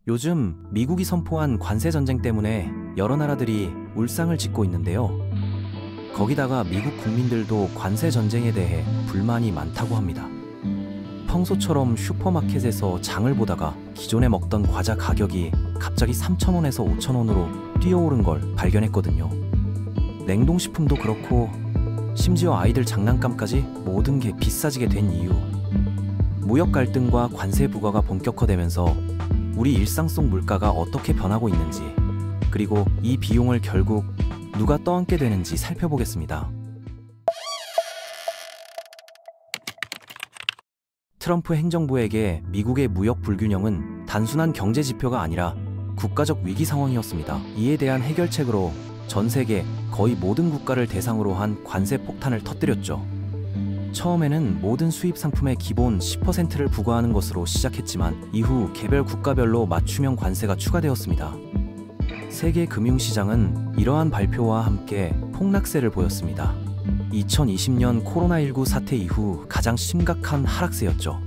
요즘 미국이 선포한 관세 전쟁 때문에 여러 나라들이 울상을 짓고 있는데요. 거기다가 미국 국민들도 관세 전쟁에 대해 불만이 많다고 합니다. 평소처럼 슈퍼마켓에서 장을 보다가 기존에 먹던 과자 가격이 갑자기 3,000원에서 5,000원으로 뛰어오른 걸 발견했거든요. 냉동식품도 그렇고 심지어 아이들 장난감까지 모든 게 비싸지게 된 이유. 무역 갈등과 관세 부과가 본격화되면서 우리 일상 속 물가가 어떻게 변하고 있는지, 그리고 이 비용을 결국 누가 떠안게 되는지 살펴보겠습니다. 트럼프 행정부에게 미국의 무역 불균형은 단순한 경제 지표가 아니라 국가적 위기 상황이었습니다. 이에 대한 해결책으로 전 세계 거의 모든 국가를 대상으로 한 관세 폭탄을 터뜨렸죠. 처음에는 모든 수입 상품의 기본 10%를 부과하는 것으로 시작했지만 이후 개별 국가별로 맞춤형 관세가 추가되었습니다. 세계 금융시장은 이러한 발표와 함께 폭락세를 보였습니다. 2020년 코로나19 사태 이후 가장 심각한 하락세였죠.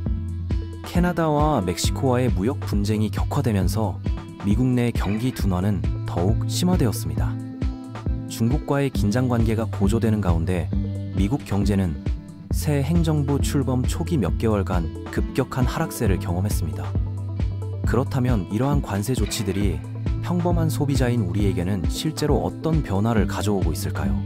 캐나다와 멕시코와의 무역 분쟁이 격화되면서 미국 내 경기 둔화는 더욱 심화되었습니다. 중국과의 긴장 관계가 고조되는 가운데 미국 경제는 새 행정부 출범 초기 몇 개월간 급격한 하락세를 경험했습니다. 그렇다면 이러한 관세 조치들이 평범한 소비자인 우리에게는 실제로 어떤 변화를 가져오고 있을까요?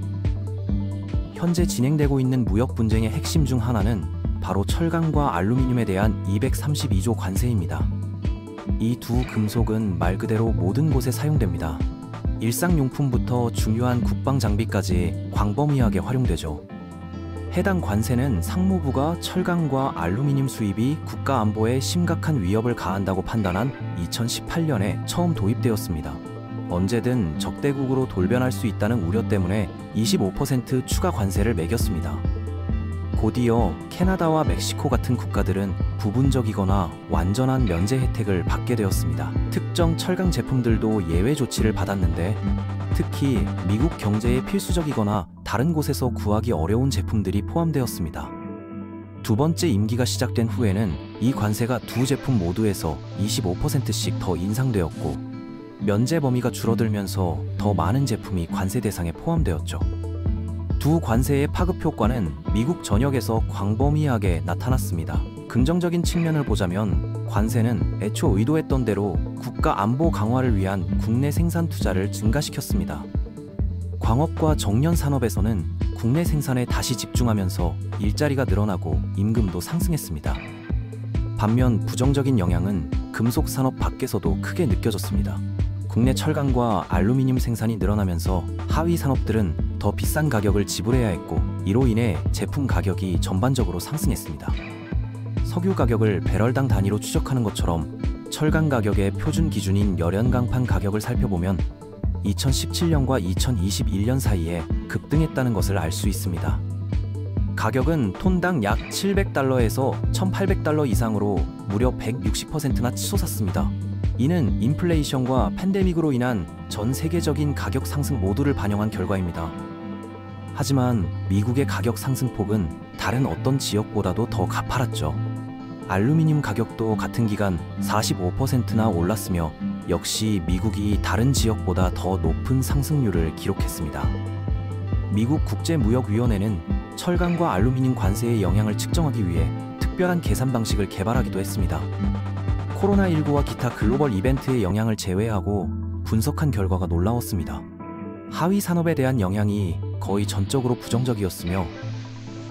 현재 진행되고 있는 무역 분쟁의 핵심 중 하나는 바로 철강과 알루미늄에 대한 232조 관세입니다. 이 두 금속은 말 그대로 모든 곳에 사용됩니다. 일상용품부터 중요한 국방 장비까지 광범위하게 활용되죠. 해당 관세는 상무부가 철강과 알루미늄 수입이 국가 안보에 심각한 위협을 가한다고 판단한 2018년에 처음 도입되었습니다. 언제든 적대국으로 돌변할 수 있다는 우려 때문에 25% 추가 관세를 매겼습니다. 곧이어 캐나다와 멕시코 같은 국가들은 부분적이거나 완전한 면제 혜택을 받게 되었습니다. 특정 철강 제품들도 예외 조치를 받았는데, 특히 미국 경제에 필수적이거나 다른 곳에서 구하기 어려운 제품들이 포함되었습니다. 두 번째 임기가 시작된 후에는 이 관세가 두 제품 모두에서 25%씩 더 인상되었고, 면제 범위가 줄어들면서 더 많은 제품이 관세 대상에 포함되었죠. 두 관세의 파급 효과는 미국 전역에서 광범위하게 나타났습니다. 긍정적인 측면을 보자면 관세는 애초 의도했던 대로 국가 안보 강화를 위한 국내 생산 투자를 증가시켰습니다. 광업과 정년 산업에서는 국내 생산에 다시 집중하면서 일자리가 늘어나고 임금도 상승했습니다. 반면 부정적인 영향은 금속 산업 밖에서도 크게 느껴졌습니다. 국내 철강과 알루미늄 생산이 늘어나면서 하위 산업들은 더 비싼 가격을 지불해야 했고, 이로 인해 제품 가격이 전반적으로 상승했습니다. 석유 가격을 배럴당 단위로 추적하는 것처럼 철강 가격의 표준 기준인 열연강판 가격을 살펴보면 2017년과 2021년 사이에 급등했다는 것을 알 수 있습니다. 가격은 톤당 약 700달러에서 1800달러 이상으로 무려 160%나 치솟았습니다. 이는 인플레이션과 팬데믹으로 인한 전 세계적인 가격 상승 모두를 반영한 결과입니다. 하지만 미국의 가격 상승폭은 다른 어떤 지역보다도 더 가팔랐죠. 알루미늄 가격도 같은 기간 45%나 올랐으며 역시 미국이 다른 지역보다 더 높은 상승률을 기록했습니다. 미국 국제무역위원회는 철강과 알루미늄 관세의 영향을 측정하기 위해 특별한 계산 방식을 개발하기도 했습니다. 코로나19와 기타 글로벌 이벤트의 영향을 제외하고 분석한 결과가 놀라웠습니다. 하위 산업에 대한 영향이 거의 전적으로 부정적이었으며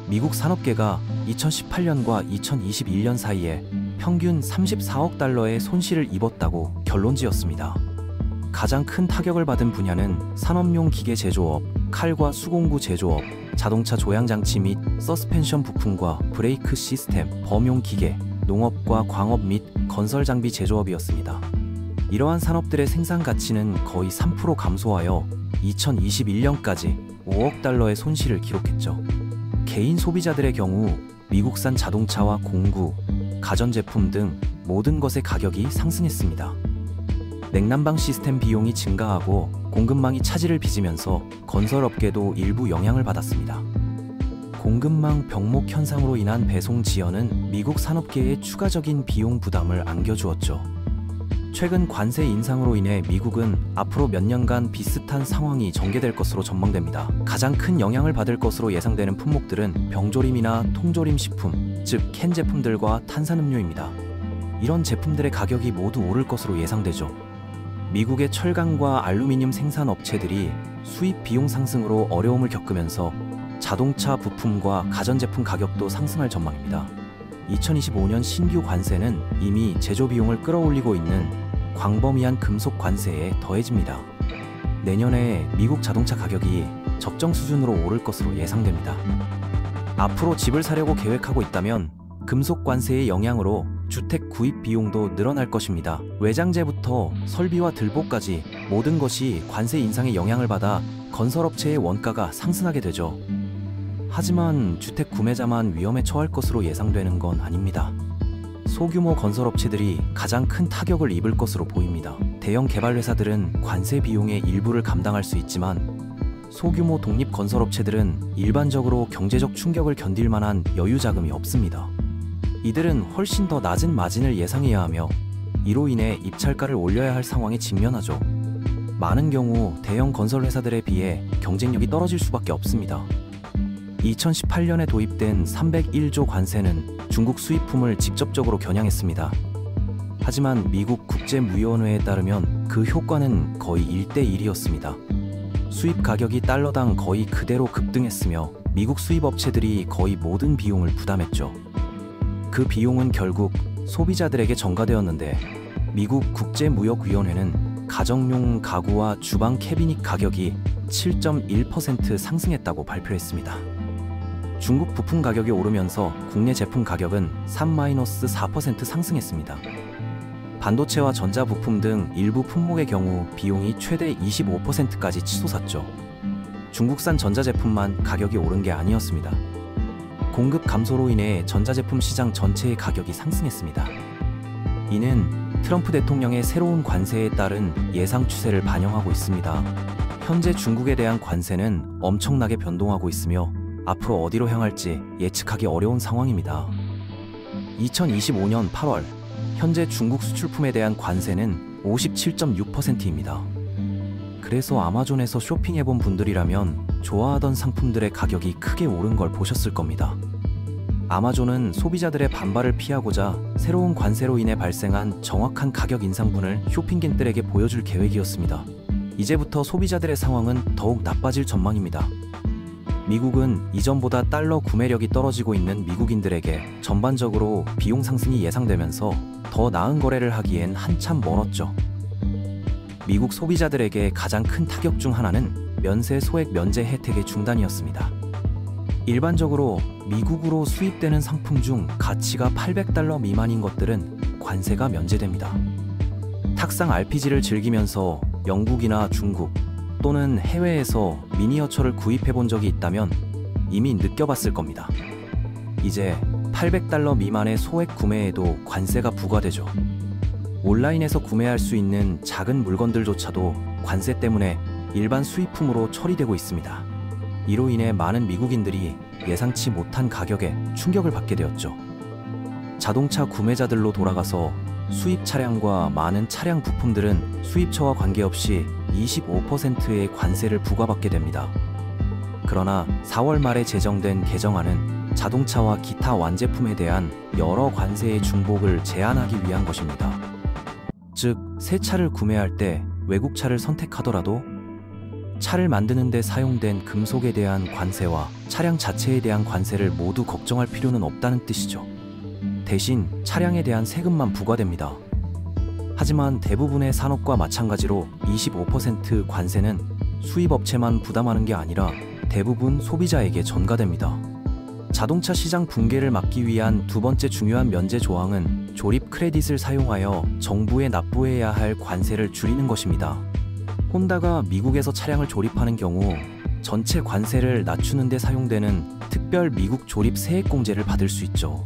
미국 산업계가 2018년과 2021년 사이에 평균 34억 달러의 손실을 입었다고 결론지었습니다. 가장 큰 타격을 받은 분야는 산업용 기계 제조업, 칼과 수공구 제조업, 자동차 조향장치 및 서스펜션 부품과 브레이크 시스템, 범용 기계, 농업과 광업 및 건설 장비 제조업이었습니다. 이러한 산업들의 생산 가치는 거의 3% 감소하여 2021년까지 5억 달러의 손실을 기록했죠. 개인 소비자들의 경우 미국산 자동차와 공구, 가전제품 등 모든 것의 가격이 상승했습니다. 냉난방 시스템 비용이 증가하고 공급망이 차질을 빚으면서 건설업계도 일부 영향을 받았습니다. 공급망 병목 현상으로 인한 배송 지연은 미국 산업계에 추가적인 비용 부담을 안겨주었죠. 최근 관세 인상으로 인해 미국은 앞으로 몇 년간 비슷한 상황이 전개될 것으로 전망됩니다. 가장 큰 영향을 받을 것으로 예상되는 품목들은 병조림이나 통조림 식품, 즉 캔 제품들과 탄산음료입니다. 이런 제품들의 가격이 모두 오를 것으로 예상되죠. 미국의 철강과 알루미늄 생산 업체들이 수입 비용 상승으로 어려움을 겪으면서 자동차 부품과 가전제품 가격도 상승할 전망입니다. 2025년 신규 관세는 이미 제조 비용을 끌어올리고 있는 광범위한 금속 관세에 더해집니다. 내년에 미국 자동차 가격이 적정 수준으로 오를 것으로 예상됩니다. 앞으로 집을 사려고 계획하고 있다면 금속 관세의 영향으로 주택 구입 비용도 늘어날 것입니다. 외장재부터 설비와 들보까지 모든 것이 관세 인상의 영향을 받아 건설업체의 원가가 상승하게 되죠. 하지만 주택 구매자만 위험에 처할 것으로 예상되는 건 아닙니다. 소규모 건설업체들이 가장 큰 타격을 입을 것으로 보입니다. 대형 개발회사들은 관세 비용의 일부를 감당할 수 있지만 소규모 독립 건설업체들은 일반적으로 경제적 충격을 견딜 만한 여유 자금이 없습니다. 이들은 훨씬 더 낮은 마진을 예상해야 하며 이로 인해 입찰가를 올려야 할 상황에 직면하죠. 많은 경우 대형 건설회사들에 비해 경쟁력이 떨어질 수밖에 없습니다. 2018년에 도입된 301조 관세는 중국 수입품을 직접적으로 겨냥했습니다. 하지만 미국 국제무역위원회에 따르면 그 효과는 거의 1대1이었습니다. 수입 가격이 달러당 거의 그대로 급등했으며 미국 수입 업체들이 거의 모든 비용을 부담했죠. 그 비용은 결국 소비자들에게 전가되었는데 미국 국제무역위원회는 가정용 가구와 주방 캐비닛 가격이 7.1% 상승했다고 발표했습니다. 중국 부품 가격이 오르면서 국내 제품 가격은 3-4% 상승했습니다. 반도체와 전자부품 등 일부 품목의 경우 비용이 최대 25%까지 치솟았죠. 중국산 전자제품만 가격이 오른 게 아니었습니다. 공급 감소로 인해 전자제품 시장 전체의 가격이 상승했습니다. 이는 트럼프 대통령의 새로운 관세에 따른 예상 추세를 반영하고 있습니다. 현재 중국에 대한 관세는 엄청나게 변동하고 있으며 앞으로 어디로 향할지 예측하기 어려운 상황입니다. 2025년 8월 현재 중국 수출품에 대한 관세는 57.6%입니다. 그래서 아마존에서 쇼핑해본 분들이라면 좋아하던 상품들의 가격이 크게 오른 걸 보셨을 겁니다. 아마존은 소비자들의 반발을 피하고자 새로운 관세로 인해 발생한 정확한 가격 인상분을 쇼핑객들에게 보여줄 계획이었습니다. 이제부터 소비자들의 상황은 더욱 나빠질 전망입니다. 미국은 이전보다 달러 구매력이 떨어지고 있는 미국인들에게 전반적으로 비용 상승이 예상되면서 더 나은 거래를 하기엔 한참 멀었죠. 미국 소비자들에게 가장 큰 타격 중 하나는 면세 소액 면제 혜택의 중단이었습니다. 일반적으로 미국으로 수입되는 상품 중 가치가 $800 미만인 것들은 관세가 면제됩니다. 탁상 RPG를 즐기면서 영국이나 중국 또는 해외에서 미니어처를 구입해 본 적이 있다면 이미 느껴봤을 겁니다. 이제 $800 미만의 소액 구매에도 관세가 부과되죠. 온라인에서 구매할 수 있는 작은 물건들조차도 관세 때문에 일반 수입품으로 처리되고 있습니다. 이로 인해 많은 미국인들이 예상치 못한 가격에 충격을 받게 되었죠. 자동차 구매자들로 돌아가서 수입 차량과 많은 차량 부품들은 수입처와 관계없이 25%의 관세를 부과받게 됩니다. 그러나 4월 말에 제정된 개정안은 자동차와 기타 완제품에 대한 여러 관세의 중복을 제한하기 위한 것입니다. 즉, 새 차를 구매할 때 외국 차를 선택하더라도 차를 만드는 데 사용된 금속에 대한 관세와 차량 자체에 대한 관세를 모두 걱정할 필요는 없다는 뜻이죠. 대신 차량에 대한 세금만 부과됩니다. 하지만 대부분의 산업과 마찬가지로 25% 관세는 수입업체만 부담하는 게 아니라 대부분 소비자에게 전가됩니다. 자동차 시장 붕괴를 막기 위한 두 번째 중요한 면제 조항은 조립 크레딧을 사용하여 정부에 납부해야 할 관세를 줄이는 것입니다. 혼다가 미국에서 차량을 조립하는 경우 전체 관세를 낮추는 데 사용되는 특별 미국 조립 세액공제를 받을 수 있죠.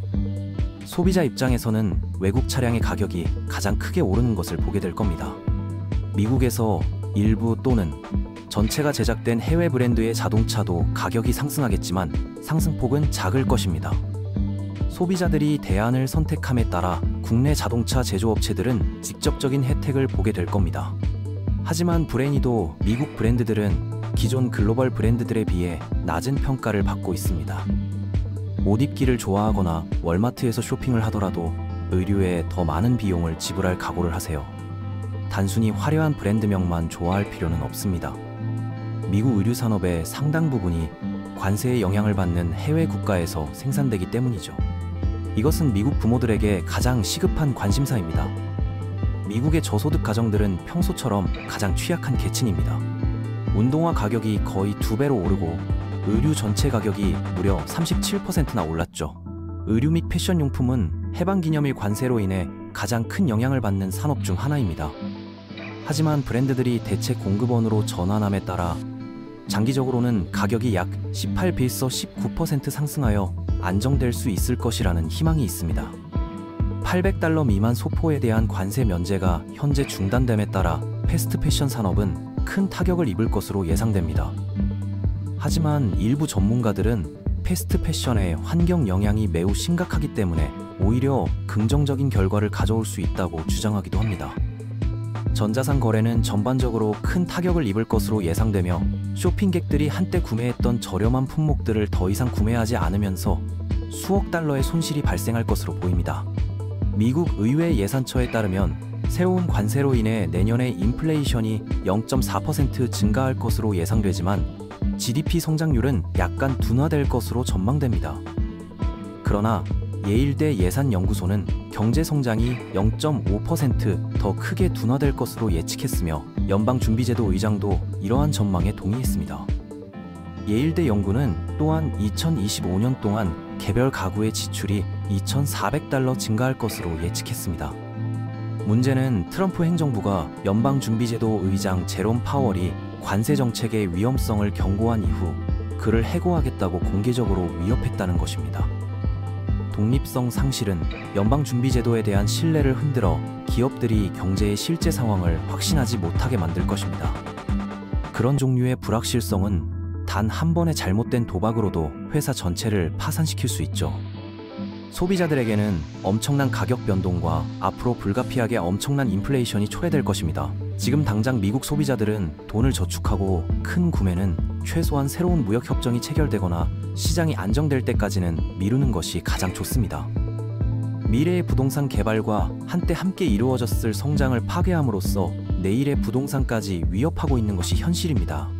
소비자 입장에서는 외국 차량의 가격이 가장 크게 오르는 것을 보게 될 겁니다. 미국에서 일부 또는 전체가 제작된 해외 브랜드의 자동차도 가격이 상승하겠지만 상승폭은 작을 것입니다. 소비자들이 대안을 선택함에 따라 국내 자동차 제조업체들은 직접적인 혜택을 보게 될 겁니다. 하지만 불행히도 미국 브랜드들은 기존 글로벌 브랜드들에 비해 낮은 평가를 받고 있습니다. 옷 입기를 좋아하거나 월마트에서 쇼핑을 하더라도 의류에 더 많은 비용을 지불할 각오를 하세요. 단순히 화려한 브랜드명만 좋아할 필요는 없습니다. 미국 의류 산업의 상당 부분이 관세의 영향을 받는 해외 국가에서 생산되기 때문이죠. 이것은 미국 부모들에게 가장 시급한 관심사입니다. 미국의 저소득 가정들은 평소처럼 가장 취약한 계층입니다. 운동화 가격이 거의 2배로 오르고 의류 전체 가격이 무려 37%나 올랐죠. 의류 및 패션용품은 해방기념일 관세로 인해 가장 큰 영향을 받는 산업 중 하나입니다. 하지만 브랜드들이 대체 공급원으로 전환함에 따라 장기적으로는 가격이 약 18배에서 19% 상승하여 안정될 수 있을 것이라는 희망이 있습니다. $800 미만 소포에 대한 관세 면제가 현재 중단됨에 따라 패스트 패션 산업은 큰 타격을 입을 것으로 예상됩니다. 하지만 일부 전문가들은 패스트 패션의 환경 영향이 매우 심각하기 때문에 오히려 긍정적인 결과를 가져올 수 있다고 주장하기도 합니다. 전자상 거래는 전반적으로 큰 타격을 입을 것으로 예상되며 쇼핑객들이 한때 구매했던 저렴한 품목들을 더 이상 구매하지 않으면서 수억 달러의 손실이 발생할 것으로 보입니다. 미국 의회 예산처에 따르면 새로운 관세로 인해 내년에 인플레이션이 0.4% 증가할 것으로 예상되지만 GDP 성장률은 약간 둔화될 것으로 전망됩니다. 그러나 예일대 예산연구소는 경제 성장이 0.5% 더 크게 둔화될 것으로 예측했으며 연방준비제도 의장도 이러한 전망에 동의했습니다. 예일대 연구는 또한 2025년 동안 개별 가구의 지출이 $2,400 증가할 것으로 예측했습니다. 문제는 트럼프 행정부가 연방준비제도 의장 제롬 파월이 관세 정책의 위험성을 경고한 이후 그를 해고하겠다고 공개적으로 위협했다는 것입니다. 독립성 상실은 연방준비제도에 대한 신뢰를 흔들어 기업들이 경제의 실제 상황을 확신하지 못하게 만들 것입니다. 그런 종류의 불확실성은 단 한 번의 잘못된 도박으로도 회사 전체를 파산시킬 수 있죠. 소비자들에게는 엄청난 가격 변동과 앞으로 불가피하게 엄청난 인플레이션이 초래될 것입니다. 지금 당장 미국 소비자들은 돈을 저축하고 큰 구매는 최소한 새로운 무역 협정이 체결되거나 시장이 안정될 때까지는 미루는 것이 가장 좋습니다. 미래의 부동산 개발과 한때 함께 이루어졌을 성장을 파괴함으로써 내일의 부동산까지 위협하고 있는 것이 현실입니다.